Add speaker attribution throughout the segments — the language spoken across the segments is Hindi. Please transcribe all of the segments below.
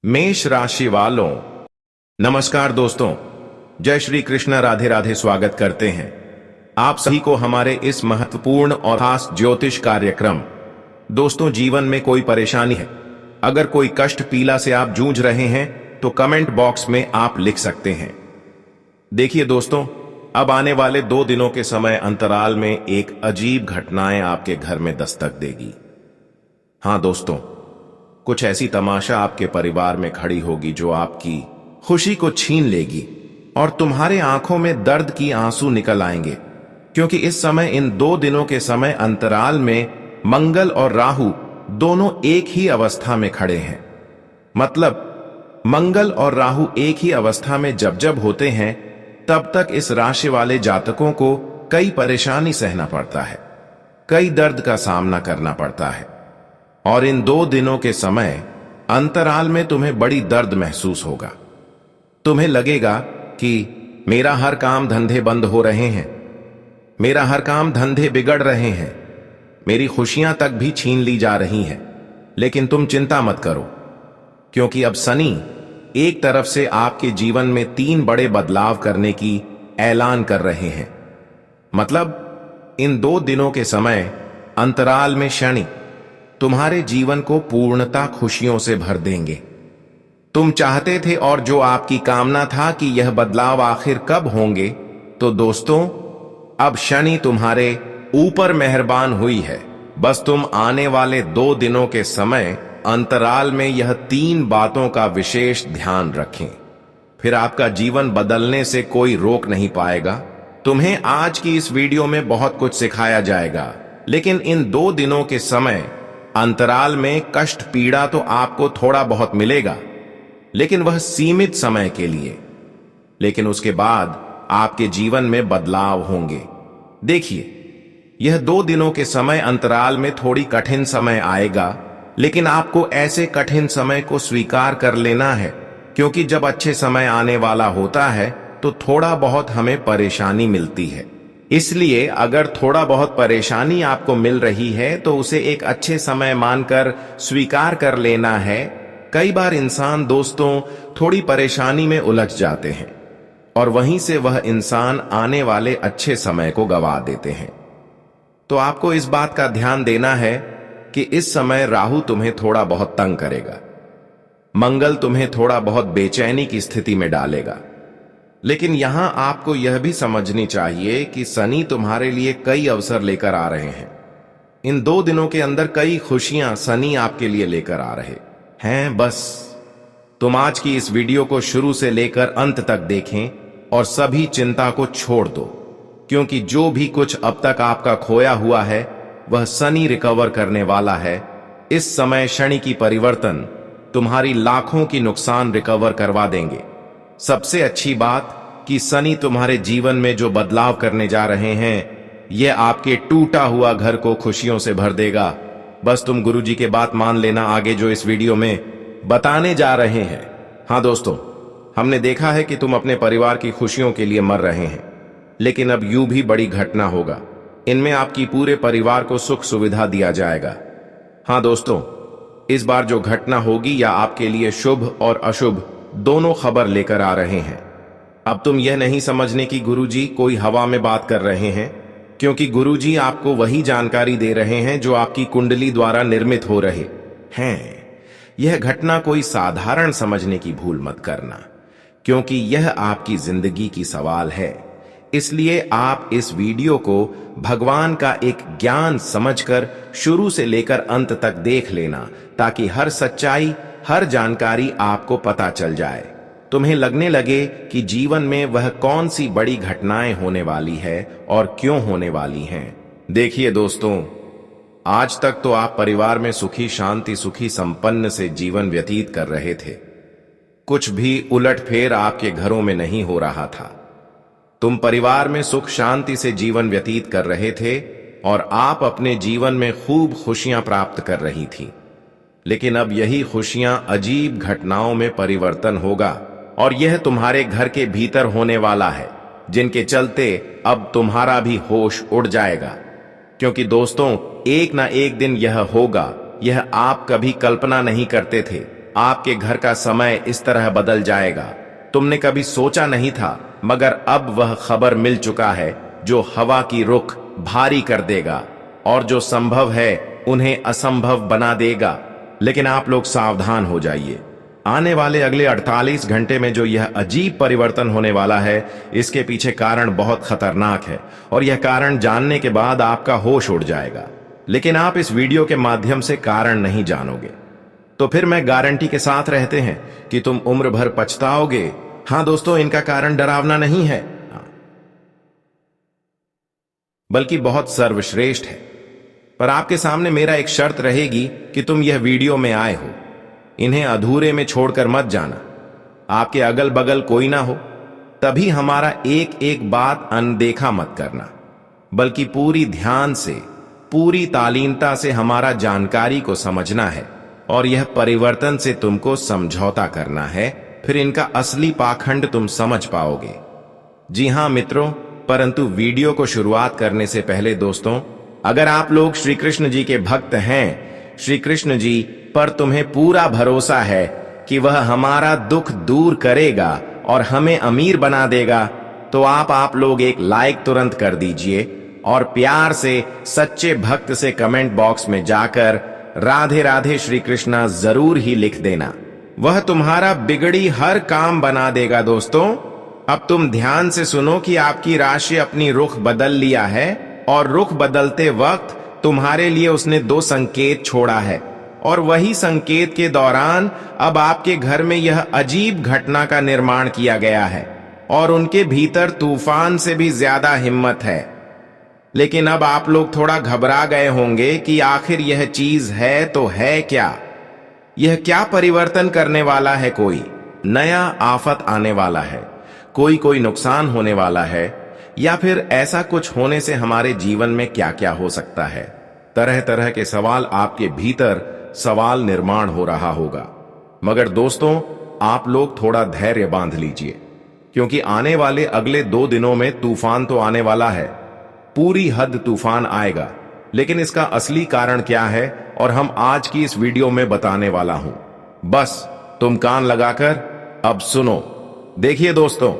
Speaker 1: मेष राशि वालों, नमस्कार दोस्तों। जय श्री कृष्ण, राधे राधे। स्वागत करते हैं आप सभी को हमारे इस महत्वपूर्ण और खास ज्योतिष कार्यक्रम। दोस्तों, जीवन में कोई परेशानी है, अगर कोई कष्ट पीड़ा से आप जूझ रहे हैं तो कमेंट बॉक्स में आप लिख सकते हैं। देखिए दोस्तों, अब आने वाले 2 दिनों के समय अंतराल में एक अजीब घटनाएं आपके घर में दस्तक देगी। हां दोस्तों, कुछ ऐसी तमाशा आपके परिवार में खड़ी होगी जो आपकी खुशी को छीन लेगी और तुम्हारे आंखों में दर्द की आंसू निकल आएंगे, क्योंकि इस समय, इन 2 दिनों के समय अंतराल में मंगल और राहु दोनों एक ही अवस्था में खड़े हैं। मतलब मंगल और राहु एक ही अवस्था में जब जब होते हैं तब तक इस राशि वाले जातकों को कई परेशानी सहना पड़ता है, कई दर्द का सामना करना पड़ता है। और इन 2 दिनों के समय अंतराल में तुम्हें बड़ी दर्द महसूस होगा। तुम्हें लगेगा कि मेरा हर काम धंधे बंद हो रहे हैं, मेरा हर काम धंधे बिगड़ रहे हैं, मेरी खुशियां तक भी छीन ली जा रही हैं। लेकिन तुम चिंता मत करो, क्योंकि अब शनि एक तरफ से आपके जीवन में 3 बड़े बदलाव करने की ऐलान कर रहे हैं। मतलब इन 2 दिनों के समय अंतराल में शनि तुम्हारे जीवन को पूर्णता खुशियों से भर देंगे। तुम चाहते थे और जो आपकी कामना था कि यह बदलाव आखिर कब होंगे, तो दोस्तों अब शनि तुम्हारे ऊपर मेहरबान हुई है। बस तुम आने वाले 2 दिनों के समय अंतराल में यह 3 बातों का विशेष ध्यान रखें, फिर आपका जीवन बदलने से कोई रोक नहीं पाएगा। तुम्हें आज की इस वीडियो में बहुत कुछ सिखाया जाएगा, लेकिन इन 2 दिनों के समय अंतराल में कष्ट पीड़ा तो आपको थोड़ा बहुत मिलेगा, लेकिन वह सीमित समय के लिए। लेकिन उसके बाद आपके जीवन में बदलाव होंगे। देखिए, यह 2 दिनों के समय अंतराल में थोड़ी कठिन समय आएगा, लेकिन आपको ऐसे कठिन समय को स्वीकार कर लेना है, क्योंकि जब अच्छे समय आने वाला होता है तो थोड़ा बहुत हमें परेशानी मिलती है। इसलिए अगर थोड़ा बहुत परेशानी आपको मिल रही है तो उसे एक अच्छे समय मानकर स्वीकार कर लेना है। कई बार इंसान दोस्तों थोड़ी परेशानी में उलझ जाते हैं और वहीं से वह इंसान आने वाले अच्छे समय को गंवा देते हैं। तो आपको इस बात का ध्यान देना है कि इस समय राहु तुम्हें थोड़ा बहुत तंग करेगा, मंगल तुम्हें थोड़ा बहुत बेचैनी की स्थिति में डालेगा। लेकिन यहां आपको यह भी समझनी चाहिए कि शनि तुम्हारे लिए कई अवसर लेकर आ रहे हैं। इन 2 दिनों के अंदर कई खुशियां शनि आपके लिए लेकर आ रहे हैं। बस तुम आज की इस वीडियो को शुरू से लेकर अंत तक देखें और सभी चिंता को छोड़ दो, क्योंकि जो भी कुछ अब तक आपका खोया हुआ है वह शनि रिकवर करने वाला है। इस समय शनि की परिवर्तन तुम्हारी लाखों की नुकसान रिकवर करवा देंगे। सबसे अच्छी बात कि शनि तुम्हारे जीवन में जो बदलाव करने जा रहे हैं, यह आपके टूटा हुआ घर को खुशियों से भर देगा। बस तुम गुरुजी के बात मान लेना आगे जो इस वीडियो में बताने जा रहे हैं। हां दोस्तों, हमने देखा है कि तुम अपने परिवार की खुशियों के लिए मर रहे हैं, लेकिन अब यूं भी बड़ी घटना होगा। इनमें आपकी पूरे परिवार को सुख सुविधा दिया जाएगा। हां दोस्तों, इस बार जो घटना होगी या आपके लिए शुभ और अशुभ दोनों खबर लेकर आ रहे हैं। अब तुम यह नहीं समझने की गुरुजी कोई हवा में बात कर रहे हैं, क्योंकि गुरुजी आपको वही जानकारी दे रहे हैं जो आपकी कुंडली द्वारा निर्मित हो रहे हैं। यह घटना कोई साधारण समझने की भूल मत करना, क्योंकि यह आपकी जिंदगी की सवाल है। इसलिए आप इस वीडियो को भगवान का एक ज्ञान समझकर शुरू से लेकर अंत तक देख लेना, ताकि हर सच्चाई, हर जानकारी आपको पता चल जाए। तुम्हें लगने लगे कि जीवन में वह कौन सी बड़ी घटनाएं होने वाली है और क्यों होने वाली हैं। देखिए दोस्तों, आज तक तो आप परिवार में सुखी शांति सुखी संपन्न से जीवन व्यतीत कर रहे थे। कुछ भी उलटफेर आपके घरों में नहीं हो रहा था। तुम परिवार में सुख शांति से जीवन व्यतीत कर रहे थे और आप अपने जीवन में खूब खुशियां प्राप्त कर रही थी। लेकिन अब यही खुशियां अजीब घटनाओं में परिवर्तन होगा, और यह तुम्हारे घर के भीतर होने वाला है, जिनके चलते अब तुम्हारा भी होश उड़ जाएगा। क्योंकि दोस्तों, एक ना एक दिन यह होगा, यह आप कभी कल्पना नहीं करते थे। आपके घर का समय इस तरह बदल जाएगा तुमने कभी सोचा नहीं था, मगर अब वह खबर मिल चुका है जो हवा की रुख भारी कर देगा और जो संभव है उन्हें असंभव बना देगा। लेकिन आप लोग सावधान हो जाइए। आने वाले अगले 48 घंटे में जो यह अजीब परिवर्तन होने वाला है, इसके पीछे कारण बहुत खतरनाक है और यह कारण जानने के बाद आपका होश उड़ जाएगा। लेकिन आप इस वीडियो के माध्यम से कारण नहीं जानोगे, तो फिर मैं गारंटी के साथ रहते हैं कि तुम उम्र भर पछताओगे। हां दोस्तों, इनका कारण डरावना नहीं है, बल्कि बहुत सर्वश्रेष्ठ है। पर आपके सामने मेरा एक शर्त रहेगी कि तुम यह वीडियो में आए हो, इन्हें अधूरे में छोड़कर मत जाना। आपके अगल बगल कोई ना हो, तभी हमारा एक एक बात अनदेखा मत करना, बल्कि पूरी ध्यान से, पूरी तालीमता से हमारा जानकारी को समझना है और यह परिवर्तन से तुमको समझौता करना है। फिर इनका असली पाखंड तुम समझ पाओगे। जी हां मित्रों, परंतु वीडियो को शुरुआत करने से पहले दोस्तों, अगर आप लोग श्री कृष्ण जी के भक्त हैं, श्री कृष्ण जी पर तुम्हें पूरा भरोसा है कि वह हमारा दुख दूर करेगा और हमें अमीर बना देगा, तो आप लोग एक लाइक तुरंत कर दीजिए और प्यार से सच्चे भक्त से कमेंट बॉक्स में जाकर राधे राधे श्री कृष्णा जरूर ही लिख देना। वह तुम्हारा बिगड़ी हर काम बना देगा। दोस्तों, अब तुम ध्यान से सुनो कि आपकी राशि अपनी रुख बदल लिया है और रुख बदलते वक्त तुम्हारे लिए उसने 2 संकेत छोड़ा है और वही संकेत के दौरान अब आपके घर में यह अजीब घटना का निर्माण किया गया है और उनके भीतर तूफान से भी ज्यादा हिम्मत है। लेकिन अब आप लोग थोड़ा घबरा गए होंगे कि आखिर यह चीज है तो है क्या, यह क्या परिवर्तन करने वाला है। कोई नया आफत आने वाला है, कोई नुकसान होने वाला है, या फिर ऐसा कुछ होने से हमारे जीवन में क्या क्या हो सकता है। तरह तरह के सवाल आपके भीतर सवाल निर्माण हो रहा होगा। मगर दोस्तों, आप लोग थोड़ा धैर्य बांध लीजिए, क्योंकि आने वाले अगले 2 दिनों में तूफान तो आने वाला है, पूरी हद तूफान आएगा। लेकिन इसका असली कारण क्या है और हम आज की इस वीडियो में बताने वाला हूं। बस तुम कान लगाकर अब सुनो। देखिए दोस्तों,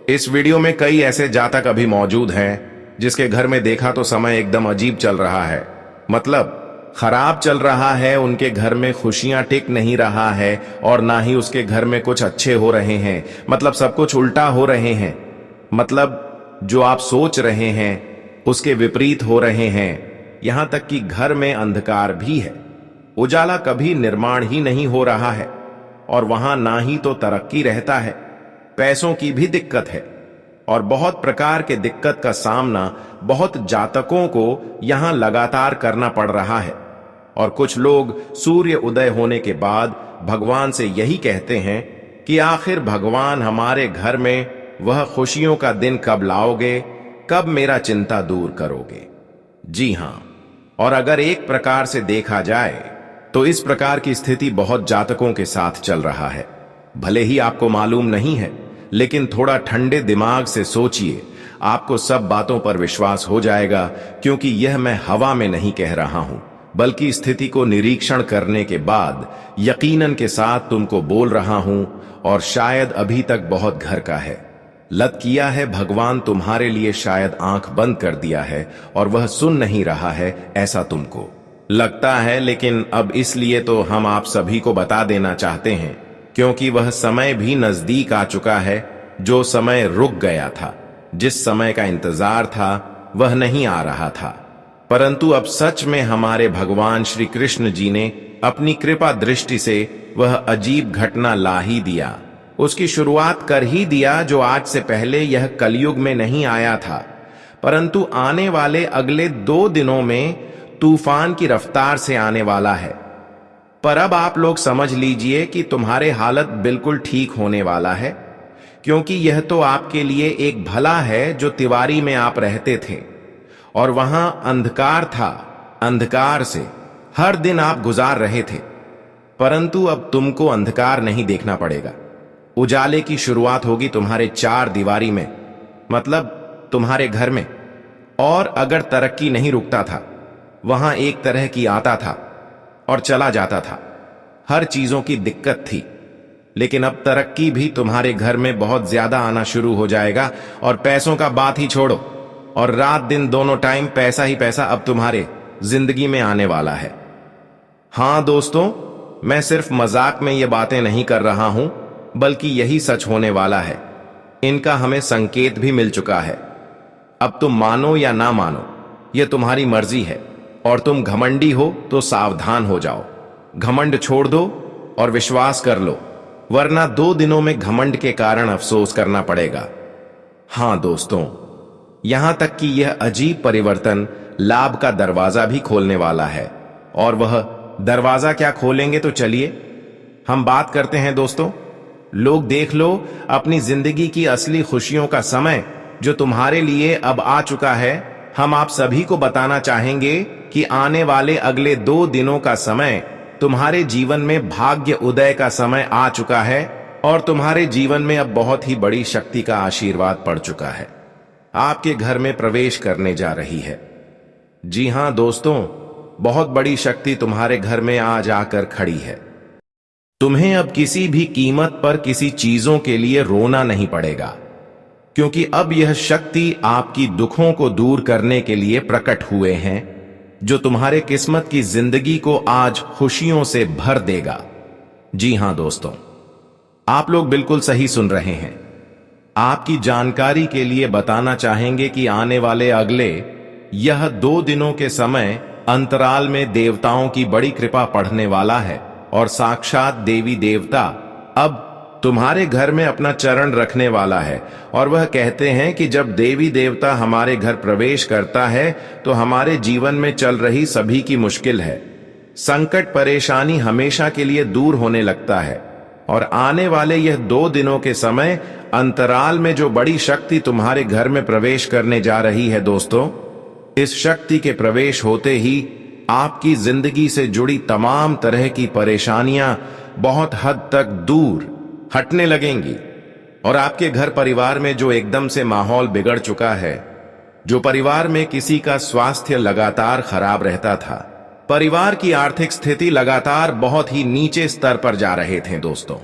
Speaker 1: इस वीडियो में कई ऐसे जातक अभी मौजूद हैं जिसके घर में देखा तो समय एकदम अजीब चल रहा है, मतलब खराब चल रहा है। उनके घर में खुशियां टिक नहीं रहा है और ना ही उसके घर में कुछ अच्छे हो रहे हैं, मतलब सब कुछ उल्टा हो रहे हैं। मतलब जो आप सोच रहे हैं उसके विपरीत हो रहे हैं। यहां तक कि घर में अंधकार भी है, उजाला कभी निर्माण ही नहीं हो रहा है और वहां ना ही तो तरक्की रहता है, पैसों की भी दिक्कत है और बहुत प्रकार के दिक्कत का सामना बहुत जातकों को यहां लगातार करना पड़ रहा है। और कुछ लोग सूर्य उदय होने के बाद भगवान से यही कहते हैं कि आखिर भगवान हमारे घर में वह खुशियों का दिन कब लाओगे, कब मेरा चिंता दूर करोगे। जी हां, और अगर एक प्रकार से देखा जाए तो इस प्रकार की स्थिति बहुत जातकों के साथ चल रहा है। भले ही आपको मालूम नहीं है, लेकिन थोड़ा ठंडे दिमाग से सोचिए, आपको सब बातों पर विश्वास हो जाएगा, क्योंकि यह मैं हवा में नहीं कह रहा हूं, बल्कि स्थिति को निरीक्षण करने के बाद यकीनन के साथ तुमको बोल रहा हूं। और शायद अभी तक बहुत घर का है, लत किया है, भगवान तुम्हारे लिए शायद आंख बंद कर दिया है और वह सुन नहीं रहा है, ऐसा तुमको लगता है। लेकिन अब इसलिए तो हम आप सभी को बता देना चाहते हैं, क्योंकि वह समय भी नजदीक आ चुका है। जो समय रुक गया था, जिस समय का इंतजार था, वह नहीं आ रहा था, परंतु अब सच में हमारे भगवान श्री कृष्ण जी ने अपनी कृपा दृष्टि से वह अजीब घटना ला ही दिया, उसकी शुरुआत कर ही दिया, जो आज से पहले यह कलयुग में नहीं आया था, परंतु आने वाले अगले 2 दिनों में तूफान की रफ्तार से आने वाला है। पर अब आप लोग समझ लीजिए कि तुम्हारे हालत बिल्कुल ठीक होने वाला है, क्योंकि यह तो आपके लिए एक भला है जो तिवारी में आप रहते थे और वहां अंधकार था, अंधकार से हर दिन आप गुजार रहे थे, परंतु अब तुमको अंधकार नहीं देखना पड़ेगा। उजाले की शुरुआत होगी तुम्हारे 4 दीवारी में, मतलब तुम्हारे घर में। और अगर तरक्की नहीं रुकता था, वहां एक तरह की आता था और चला जाता था, हर चीजों की दिक्कत थी। लेकिन अब तरक्की भी तुम्हारे घर में बहुत ज्यादा आना शुरू हो जाएगा, और पैसों का बात ही छोड़ो, और रात दिन दोनों टाइम पैसा ही पैसा अब तुम्हारे जिंदगी में आने वाला है। हां दोस्तों, मैं सिर्फ मजाक में ये बातें नहीं कर रहा हूं, बल्कि यही सच होने वाला है। इनका हमें संकेत भी मिल चुका है। अब तुम मानो या ना मानो, यह तुम्हारी मर्जी है, और तुम घमंडी हो तो सावधान हो जाओ। घमंड छोड़ दो और विश्वास कर लो, वरना 2 दिनों में घमंड के कारण अफसोस करना पड़ेगा। हां दोस्तों, यहां तक कि यह अजीब परिवर्तन लाभ का दरवाजा भी खोलने वाला है। और वह दरवाजा क्या खोलेंगे, तो चलिए हम बात करते हैं दोस्तों। लोग देख लो, अपनी जिंदगी की असली खुशियों का समय जो तुम्हारे लिए अब आ चुका है। हम आप सभी को बताना चाहेंगे कि आने वाले अगले 2 दिनों का समय तुम्हारे जीवन में भाग्य उदय का समय आ चुका है, और तुम्हारे जीवन में अब बहुत ही बड़ी शक्ति का आशीर्वाद पड़ चुका है। आपके घर में प्रवेश करने जा रही है। जी हां दोस्तों, बहुत बड़ी शक्ति तुम्हारे घर में आज आकर खड़ी है। तुम्हें अब किसी भी कीमत पर किसी चीजों के लिए रोना नहीं पड़ेगा, क्योंकि अब यह शक्ति आपकी दुखों को दूर करने के लिए प्रकट हुए हैं, जो तुम्हारे किस्मत की जिंदगी को आज खुशियों से भर देगा। जी हां दोस्तों, आप लोग बिल्कुल सही सुन रहे हैं। आपकी जानकारी के लिए बताना चाहेंगे कि आने वाले अगले यह 2 दिनों के समय अंतराल में देवताओं की बड़ी कृपा पढ़ने वाला है, और साक्षात देवी देवता अब तुम्हारे घर में अपना चरण रखने वाला है। और वह कहते हैं कि जब देवी देवता हमारे घर प्रवेश करता है तो हमारे जीवन में चल रही सभी की मुश्किल है, संकट, परेशानी हमेशा के लिए दूर होने लगता है। और आने वाले यह 2 दिनों के समय अंतराल में जो बड़ी शक्ति तुम्हारे घर में प्रवेश करने जा रही है दोस्तों, इस शक्ति के प्रवेश होते ही आपकी जिंदगी से जुड़ी तमाम तरह की परेशानियां बहुत हद तक दूर हटने लगेंगी। और आपके घर परिवार में जो एकदम से माहौल बिगड़ चुका है, जो परिवार में किसी का स्वास्थ्य लगातार खराब रहता था, परिवार की आर्थिक स्थिति लगातार बहुत ही नीचे स्तर पर जा रहे थे दोस्तों,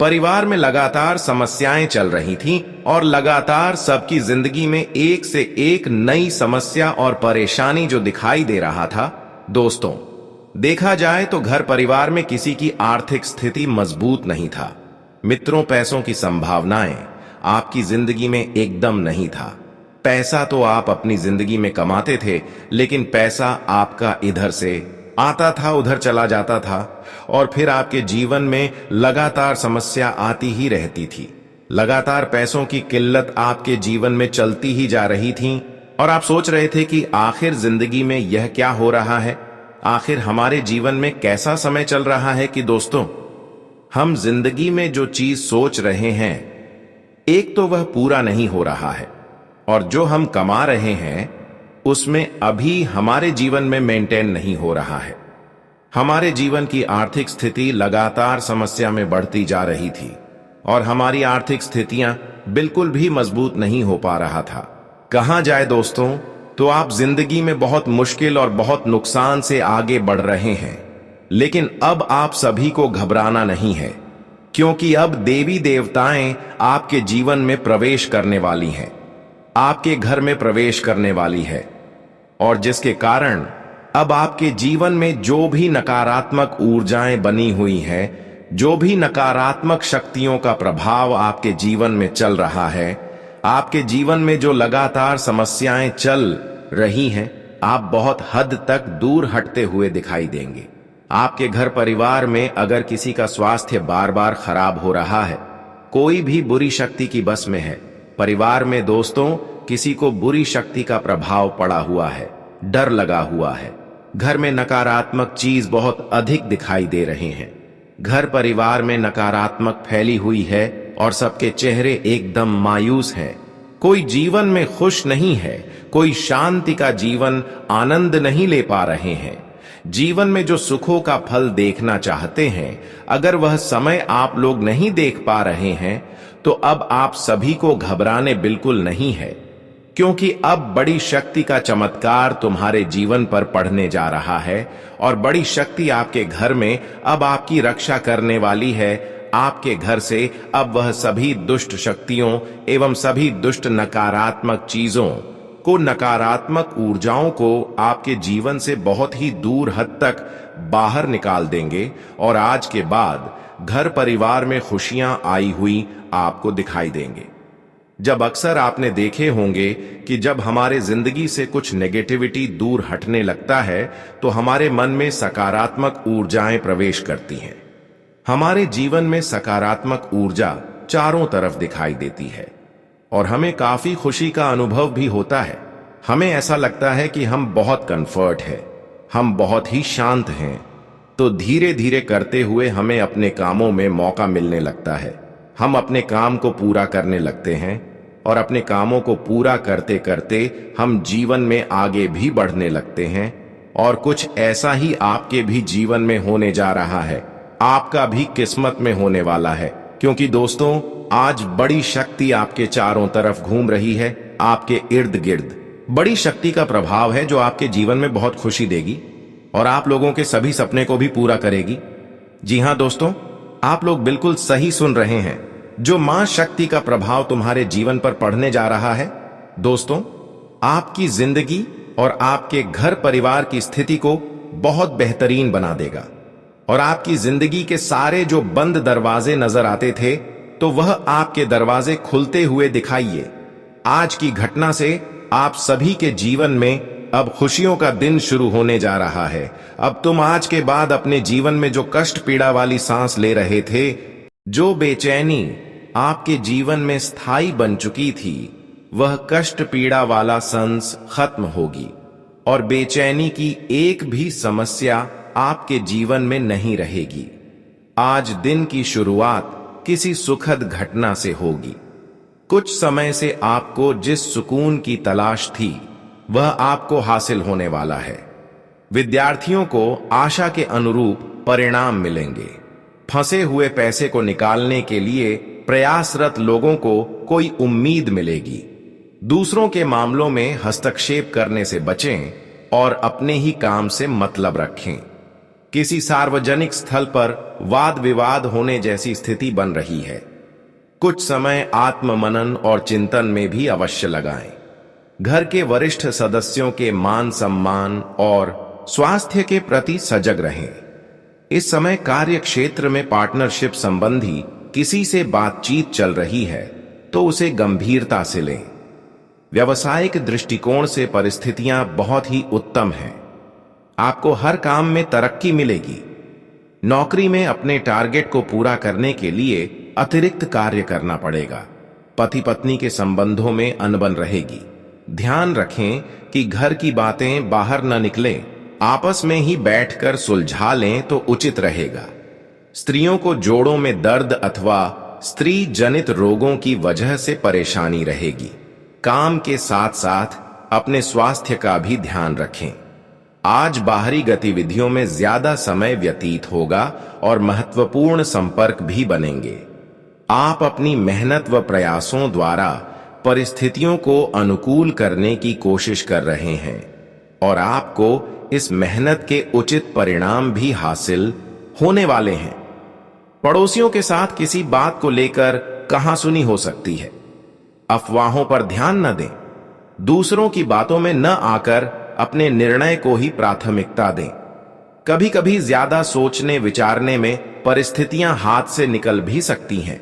Speaker 1: परिवार में लगातार समस्याएं चल रही थीं, और लगातार सबकी जिंदगी में एक से एक नई समस्या और परेशानी जो दिखाई दे रहा था दोस्तों। देखा जाए तो घर परिवार में किसी की आर्थिक स्थिति मजबूत नहीं था। मित्रों, पैसों की संभावनाएं आपकी जिंदगी में एकदम नहीं था। पैसा तो आप अपनी जिंदगी में कमाते थे, लेकिन पैसा आपका इधर से आता था, उधर चला जाता था, और फिर आपके जीवन में लगातार समस्या आती ही रहती थी। लगातार पैसों की किल्लत आपके जीवन में चलती ही जा रही थी, और आप सोच रहे थे कि आखिर जिंदगी में यह क्या हो रहा है, आखिर हमारे जीवन में कैसा समय चल रहा है कि दोस्तों हम जिंदगी में जो चीज सोच रहे हैं, एक तो वह पूरा नहीं हो रहा है, और जो हम कमा रहे हैं उसमें अभी हमारे जीवन में मेंटेन नहीं हो रहा है। हमारे जीवन की आर्थिक स्थिति लगातार समस्या में बढ़ती जा रही थी, और हमारी आर्थिक स्थितियां बिल्कुल भी मजबूत नहीं हो पा रहा था। कहां जाए दोस्तों, तो आप जिंदगी में बहुत मुश्किल और बहुत नुकसान से आगे बढ़ रहे हैं। लेकिन अब आप सभी को घबराना नहीं है, क्योंकि अब देवी देवताएं आपके जीवन में प्रवेश करने वाली हैं, आपके घर में प्रवेश करने वाली है, और जिसके कारण अब आपके जीवन में जो भी नकारात्मक ऊर्जाएं बनी हुई है, जो भी नकारात्मक शक्तियों का प्रभाव आपके जीवन में चल रहा है, आपके जीवन में जो लगातार समस्याएं चल रही हैं, आप बहुत हद तक दूर हटते हुए दिखाई देंगे। आपके घर परिवार में अगर किसी का स्वास्थ्य बार बार खराब हो रहा है, कोई भी बुरी शक्ति की बस में है, परिवार में दोस्तों किसी को बुरी शक्ति का प्रभाव पड़ा हुआ है, डर लगा हुआ है, घर में नकारात्मक चीज बहुत अधिक दिखाई दे रहे हैं, घर परिवार में नकारात्मक फैली हुई है, और सबके चेहरे एकदम मायूस हैं, कोई जीवन में खुश नहीं है, कोई शांति का जीवन आनंद नहीं ले पा रहे हैं, जीवन में जो सुखों का फल देखना चाहते हैं, अगर वह समय आप लोग नहीं देख पा रहे हैं, तो अब आप सभी को घबराने बिल्कुल नहीं है, क्योंकि अब बड़ी शक्ति का चमत्कार तुम्हारे जीवन पर पड़ने जा रहा है और बड़ी शक्ति आपके घर में अब आपकी रक्षा करने वाली है। आपके घर से अब वह सभी दुष्ट शक्तियों एवं सभी दुष्ट नकारात्मक चीजों को, नकारात्मक ऊर्जाओं को आपके जीवन से बहुत ही दूर हद तक बाहर निकाल देंगे और आज के बाद घर परिवार में खुशियां आई हुई आपको दिखाई देंगे। जब अक्सर आपने देखे होंगे कि जब हमारे जिंदगी से कुछ नेगेटिविटी दूर हटने लगता है तो हमारे मन में सकारात्मक ऊर्जाएं प्रवेश करती हैं। हमारे जीवन में सकारात्मक ऊर्जा चारों तरफ दिखाई देती है और हमें काफी खुशी का अनुभव भी होता है। हमें ऐसा लगता है कि हम बहुत कंफर्ट है, हम बहुत ही शांत हैं। तो धीरे धीरे करते हुए हमें अपने कामों में मौका मिलने लगता है। हम अपने काम को पूरा करने लगते हैं और अपने कामों को पूरा करते करते हम जीवन में आगे भी बढ़ने लगते हैं। और कुछ ऐसा ही आपके भी जीवन में होने जा रहा है, आपका भी किस्मत में होने वाला है। क्योंकि दोस्तों, आज बड़ी शक्ति आपके चारों तरफ घूम रही है, आपके इर्द गिर्द। बड़ी शक्ति का प्रभाव है जो आपके जीवन में बहुत खुशी देगी और आप लोगों के सभी सपने को भी पूरा करेगी। जी हां दोस्तों, आप लोग बिल्कुल सही सुन रहे हैं। जो मां शक्ति का प्रभाव तुम्हारे जीवन पर पड़ने जा रहा है दोस्तों, आपकी जिंदगी और आपके घर परिवार की स्थिति को बहुत बेहतरीन बना देगा और आपकी जिंदगी के सारे जो बंद दरवाजे नजर आते थे तो वह आपके दरवाजे खुलते हुए दिखाइए। आज की घटना से आप सभी के जीवन में अब खुशियों का दिन शुरू होने जा रहा है। अब तुम आज के बाद अपने जीवन में जो कष्ट पीड़ा वाली सांस ले रहे थे, जो बेचैनी आपके जीवन में स्थायी बन चुकी थी, वह कष्ट पीड़ा वाला सांस खत्म होगी और बेचैनी की एक भी समस्या आपके जीवन में नहीं रहेगी। आज दिन की शुरुआत किसी सुखद घटना से होगी। कुछ समय से आपको जिस सुकून की तलाश थी वह आपको हासिल होने वाला है। विद्यार्थियों को आशा के अनुरूप परिणाम मिलेंगे। फंसे हुए पैसे को निकालने के लिए प्रयासरत लोगों को कोई उम्मीद मिलेगी। दूसरों के मामलों में हस्तक्षेप करने से बचें और अपने ही काम से मतलब रखें। किसी सार्वजनिक स्थल पर वाद विवाद होने जैसी स्थिति बन रही है। कुछ समय आत्ममनन और चिंतन में भी अवश्य लगाएं। घर के वरिष्ठ सदस्यों के मान सम्मान और स्वास्थ्य के प्रति सजग रहें। इस समय कार्य क्षेत्र में पार्टनरशिप संबंधी किसी से बातचीत चल रही है तो उसे गंभीरता से लें। व्यावसायिक दृष्टिकोण से परिस्थितियां बहुत ही उत्तम हैं। आपको हर काम में तरक्की मिलेगी। नौकरी में अपने टारगेट को पूरा करने के लिए अतिरिक्त कार्य करना पड़ेगा। पति पत्नी के संबंधों में अनबन रहेगी। ध्यान रखें कि घर की बातें बाहर न निकलें, आपस में ही बैठकर सुलझा लें तो उचित रहेगा। स्त्रियों को जोड़ों में दर्द अथवा स्त्री जनित रोगों की वजह से परेशानी रहेगी। काम के साथ साथ अपने स्वास्थ्य का भी ध्यान रखें। आज बाहरी गतिविधियों में ज्यादा समय व्यतीत होगा और महत्वपूर्ण संपर्क भी बनेंगे। आप अपनी मेहनत व प्रयासों द्वारा परिस्थितियों को अनुकूल करने की कोशिश कर रहे हैं और आपको इस मेहनत के उचित परिणाम भी हासिल होने वाले हैं। पड़ोसियों के साथ किसी बात को लेकर कहासुनी हो सकती है। अफवाहों पर ध्यान न दें। दूसरों की बातों में न आकर अपने निर्णय को ही प्राथमिकता दें। कभी कभी ज्यादा सोचने विचारने में परिस्थितियां हाथ से निकल भी सकती हैं।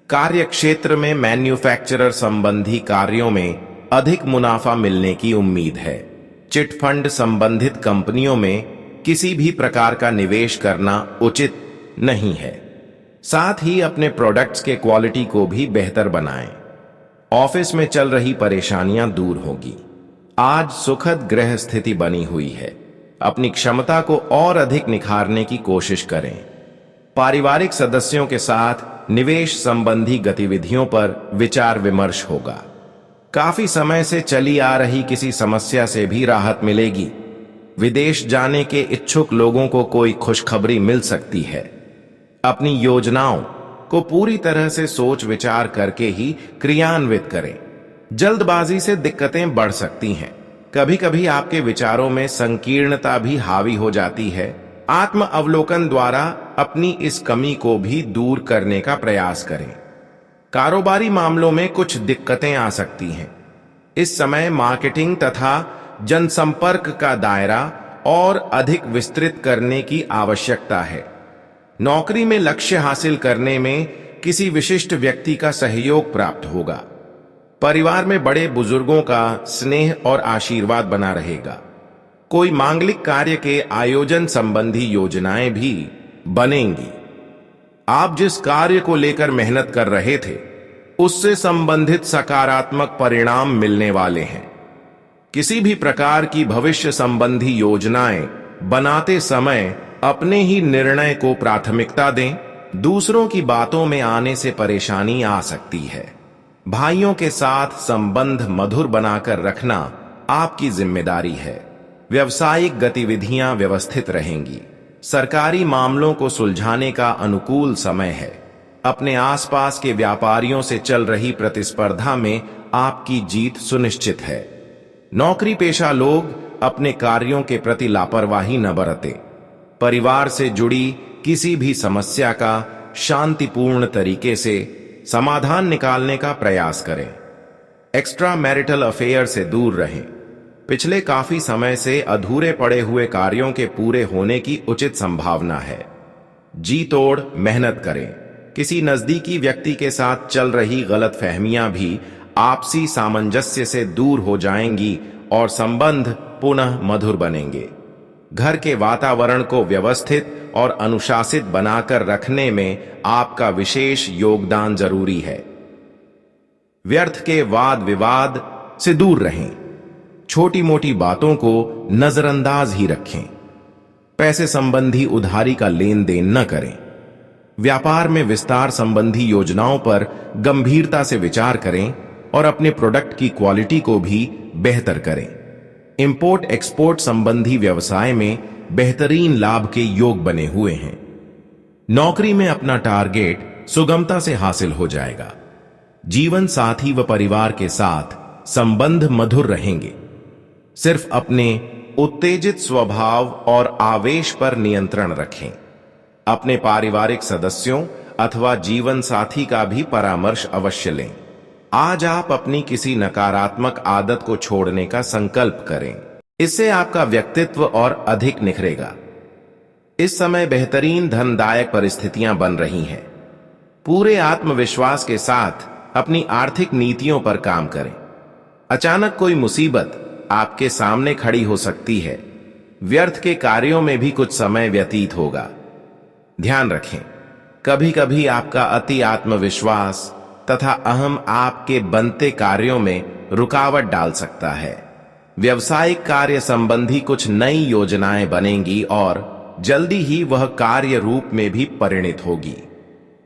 Speaker 1: कार्य क्षेत्र में मैन्युफैक्चरर संबंधी कार्यों में अधिक मुनाफा मिलने की उम्मीद है। चिट फंड संबंधित कंपनियों में किसी भी प्रकार का निवेश करना उचित नहीं है। साथ ही अपने प्रोडक्ट्स के क्वालिटी को भी बेहतर बनाएं। ऑफिस में चल रही परेशानियां दूर होगी। आज सुखद ग्रह स्थिति बनी हुई है। अपनी क्षमता को और अधिक निखारने की कोशिश करें। पारिवारिक सदस्यों के साथ निवेश संबंधी गतिविधियों पर विचार विमर्श होगा। काफी समय से चली आ रही किसी समस्या से भी राहत मिलेगी। विदेश जाने के इच्छुक लोगों को कोई खुशखबरी मिल सकती है। अपनी योजनाओं को पूरी तरह से सोच विचार करके ही क्रियान्वित करें। जल्दबाजी से दिक्कतें बढ़ सकती हैं। कभी कभी आपके विचारों में संकीर्णता भी हावी हो जाती है। आत्म अवलोकन द्वारा अपनी इस कमी को भी दूर करने का प्रयास करें। कारोबारी मामलों में कुछ दिक्कतें आ सकती हैं। इस समय मार्केटिंग तथा जनसंपर्क का दायरा और अधिक विस्तृत करने की आवश्यकता है। नौकरी में लक्ष्य हासिल करने में किसी विशिष्ट व्यक्ति का सहयोग प्राप्त होगा। परिवार में बड़े बुजुर्गों का स्नेह और आशीर्वाद बना रहेगा। कोई मांगलिक कार्य के आयोजन संबंधी योजनाएं भी बनेंगी। आप जिस कार्य को लेकर मेहनत कर रहे थे उससे संबंधित सकारात्मक परिणाम मिलने वाले हैं। किसी भी प्रकार की भविष्य संबंधी योजनाएं बनाते समय अपने ही निर्णय को प्राथमिकता दें। दूसरों की बातों में आने से परेशानी आ सकती है। भाइयों के साथ संबंध मधुर बनाकर रखना आपकी जिम्मेदारी है। व्यावसायिक गतिविधियां व्यवस्थित रहेंगी। सरकारी मामलों को सुलझाने का अनुकूल समय है। अपने आसपास के व्यापारियों से चल रही प्रतिस्पर्धा में आपकी जीत सुनिश्चित है। नौकरी पेशा लोग अपने कार्यों के प्रति लापरवाही न बरतें। परिवार से जुड़ी किसी भी समस्या का शांतिपूर्ण तरीके से समाधान निकालने का प्रयास करें। एक्स्ट्रा मैरिटल अफेयर से दूर रहें। पिछले काफी समय से अधूरे पड़े हुए कार्यों के पूरे होने की उचित संभावना है। जी तोड़ मेहनत करें। किसी नजदीकी व्यक्ति के साथ चल रही गलतफहमियां भी आपसी सामंजस्य से दूर हो जाएंगी और संबंध पुनः मधुर बनेंगे। घर के वातावरण को व्यवस्थित और अनुशासित बनाकर रखने में आपका विशेष योगदान जरूरी है। व्यर्थ के वाद विवाद से दूर रहें। छोटी मोटी बातों को नजरअंदाज ही रखें। पैसे संबंधी उधारी का लेन देन न करें। व्यापार में विस्तार संबंधी योजनाओं पर गंभीरता से विचार करें और अपने प्रोडक्ट की क्वालिटी को भी बेहतर करें। इंपोर्ट एक्सपोर्ट संबंधी व्यवसाय में बेहतरीन लाभ के योग बने हुए हैं। नौकरी में अपना टारगेट सुगमता से हासिल हो जाएगा। जीवन साथी व परिवार के साथ संबंध मधुर रहेंगे। सिर्फ अपने उत्तेजित स्वभाव और आवेश पर नियंत्रण रखें। अपने पारिवारिक सदस्यों अथवा जीवन साथी का भी परामर्श अवश्य लें। आज आप अपनी किसी नकारात्मक आदत को छोड़ने का संकल्प करें। इससे आपका व्यक्तित्व और अधिक निखरेगा। इस समय बेहतरीन धनदायक परिस्थितियां बन रही हैं। पूरे आत्मविश्वास के साथ अपनी आर्थिक नीतियों पर काम करें। अचानक कोई मुसीबत आपके सामने खड़ी हो सकती है। व्यर्थ के कार्यों में भी कुछ समय व्यतीत होगा। ध्यान रखें, कभी कभी आपका अति आत्मविश्वास तथा अहम आपके बनते कार्यों में रुकावट डाल सकता है। व्यवसायिक कार्य संबंधी कुछ नई योजनाएं बनेंगी और जल्दी ही वह कार्य रूप में भी परिणित होगी।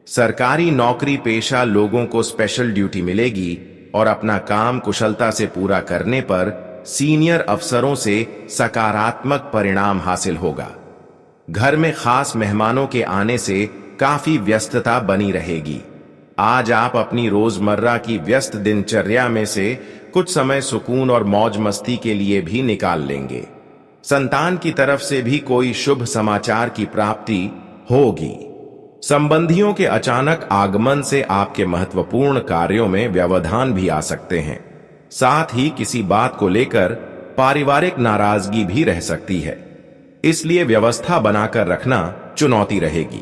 Speaker 1: सरकारी नौकरी पेशा लोगों को स्पेशल ड्यूटी मिलेगी और अपना काम कुशलता से पूरा करने पर सीनियर अफसरों से सकारात्मक परिणाम हासिल होगा। घर में खास मेहमानों के आने से काफी व्यस्तता बनी रहेगी। आज आप अपनी रोजमर्रा की व्यस्त दिनचर्या में से कुछ समय सुकून और मौज मस्ती के लिए भी निकाल लेंगे। संतान की तरफ से भी कोई शुभ समाचार की प्राप्ति होगी। संबंधियों के अचानक आगमन से आपके महत्वपूर्ण कार्यों में व्यवधान भी आ सकते हैं। साथ ही किसी बात को लेकर पारिवारिक नाराजगी भी रह सकती है। इसलिए व्यवस्था बनाकर रखना चुनौती रहेगी।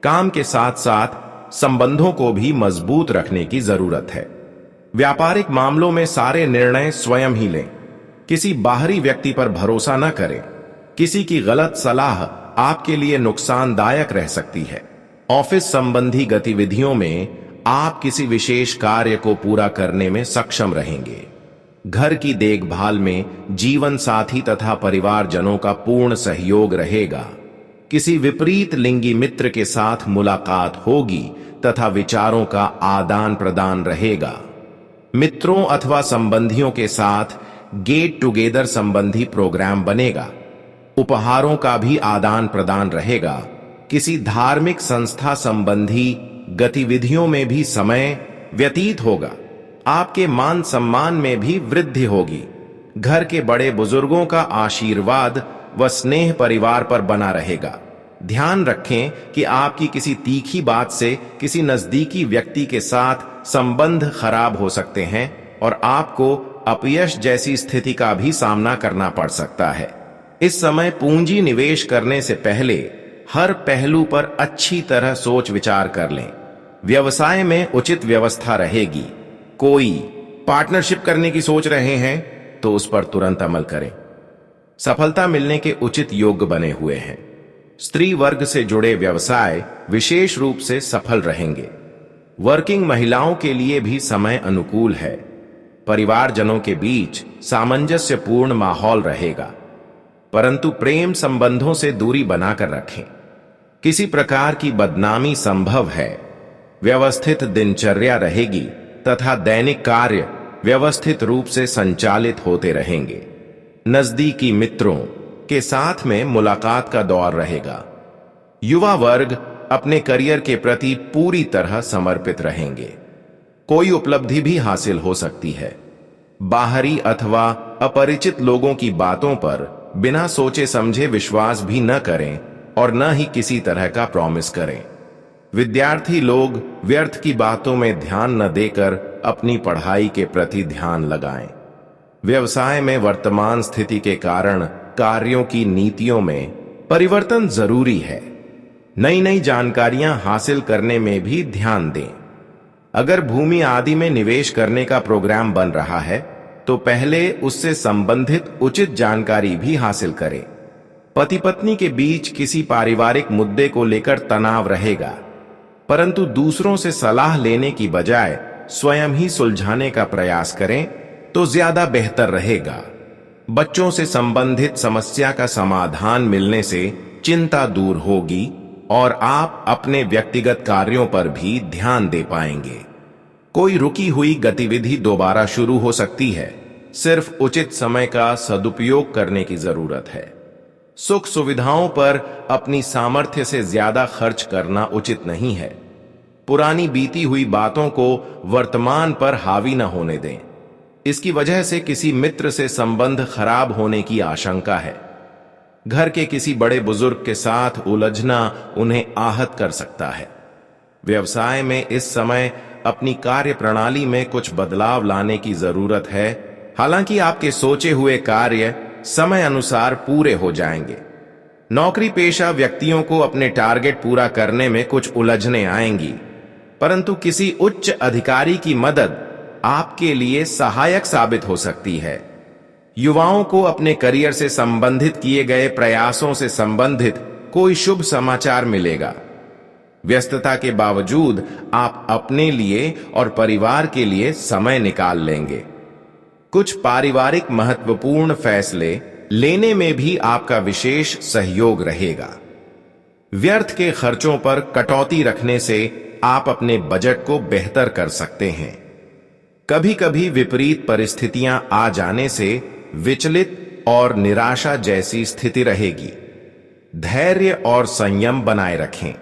Speaker 1: काम के साथ साथ संबंधों को भी मजबूत रखने की जरूरत है। व्यापारिक मामलों में सारे निर्णय स्वयं ही लें। किसी बाहरी व्यक्ति पर भरोसा न करें। किसी की गलत सलाह आपके लिए नुकसानदायक रह सकती है। ऑफिस संबंधी गतिविधियों में आप किसी विशेष कार्य को पूरा करने में सक्षम रहेंगे। घर की देखभाल में जीवन साथी तथा परिवारजनों का पूर्ण सहयोग रहेगा। किसी विपरीत लिंगी मित्र के साथ मुलाकात होगी तथा विचारों का आदान प्रदान रहेगा। मित्रों अथवा संबंधियों के साथ गेट टुगेदर संबंधी प्रोग्राम बनेगा। उपहारों का भी आदान प्रदान रहेगा। किसी धार्मिक संस्था संबंधी गतिविधियों में भी समय व्यतीत होगा। आपके मान सम्मान में भी वृद्धि होगी। घर के बड़े बुजुर्गों का आशीर्वाद व स्नेह परिवार पर बना रहेगा। ध्यान रखें कि आपकी किसी तीखी बात से किसी नजदीकी व्यक्ति के साथ संबंध खराब हो सकते हैं और आपको अपयश जैसी स्थिति का भी सामना करना पड़ सकता है। इस समय पूंजी निवेश करने से पहले हर पहलू पर अच्छी तरह सोच विचार कर लें। व्यवसाय में उचित व्यवस्था रहेगी। कोई पार्टनरशिप करने की सोच रहे हैं तो उस पर तुरंत अमल करें। सफलता मिलने के उचित योग बने हुए हैं। स्त्री वर्ग से जुड़े व्यवसाय विशेष रूप से सफल रहेंगे। वर्किंग महिलाओं के लिए भी समय अनुकूल है। परिवारजनों के बीच सामंजस्यपूर्ण माहौल रहेगा, परंतु प्रेम संबंधों से दूरी बनाकर रखें। किसी प्रकार की बदनामी संभव है। व्यवस्थित दिनचर्या रहेगी तथा दैनिक कार्य व्यवस्थित रूप से संचालित होते रहेंगे। नजदीकी मित्रों के साथ में मुलाकात का दौर रहेगा। युवा वर्ग अपने करियर के प्रति पूरी तरह समर्पित रहेंगे। कोई उपलब्धि भी हासिल हो सकती है। बाहरी अथवा अपरिचित लोगों की बातों पर बिना सोचे समझे विश्वास भी न करें और न ही किसी तरह का प्रॉमिस करें। विद्यार्थी लोग व्यर्थ की बातों में ध्यान न देकर अपनी पढ़ाई के प्रति ध्यान लगाएं। व्यवसाय में वर्तमान स्थिति के कारण कार्यों की नीतियों में परिवर्तन जरूरी है। नई नई जानकारियां हासिल करने में भी ध्यान दें। अगर भूमि आदि में निवेश करने का प्रोग्राम बन रहा है तो पहले उससे संबंधित उचित जानकारी भी हासिल करें। पति पत्नी के बीच किसी पारिवारिक मुद्दे को लेकर तनाव रहेगा, परंतु दूसरों से सलाह लेने की बजाय स्वयं ही सुलझाने का प्रयास करें तो ज्यादा बेहतर रहेगा। बच्चों से संबंधित समस्या का समाधान मिलने से चिंता दूर होगी और आप अपने व्यक्तिगत कार्यों पर भी ध्यान दे पाएंगे। कोई रुकी हुई गतिविधि दोबारा शुरू हो सकती है। सिर्फ उचित समय का सदुपयोग करने की जरूरत है। सुख सुविधाओं पर अपनी सामर्थ्य से ज्यादा खर्च करना उचित नहीं है। पुरानी बीती हुई बातों को वर्तमान पर हावी न होने दें। इसकी वजह से किसी मित्र से संबंध खराब होने की आशंका है। घर के किसी बड़े बुजुर्ग के साथ उलझना उन्हें आहत कर सकता है। व्यवसाय में इस समय अपनी कार्य प्रणाली में कुछ बदलाव लाने की जरूरत है। हालांकि आपके सोचे हुए कार्य समय अनुसार पूरे हो जाएंगे। नौकरी पेशा व्यक्तियों को अपने टारगेट पूरा करने में कुछ उलझने आएंगी, परंतु किसी उच्च अधिकारी की मदद आपके लिए सहायक साबित हो सकती है। युवाओं को अपने करियर से संबंधित किए गए प्रयासों से संबंधित कोई शुभ समाचार मिलेगा। व्यस्तता के बावजूद आप अपने लिए और परिवार के लिए समय निकाल लेंगे। कुछ पारिवारिक महत्वपूर्ण फैसले लेने में भी आपका विशेष सहयोग रहेगा। व्यर्थ के खर्चों पर कटौती रखने से आप अपने बजट को बेहतर कर सकते हैं। कभी कभी विपरीत परिस्थितियां आ जाने से विचलित और निराशा जैसी स्थिति रहेगी। धैर्य और संयम बनाए रखें।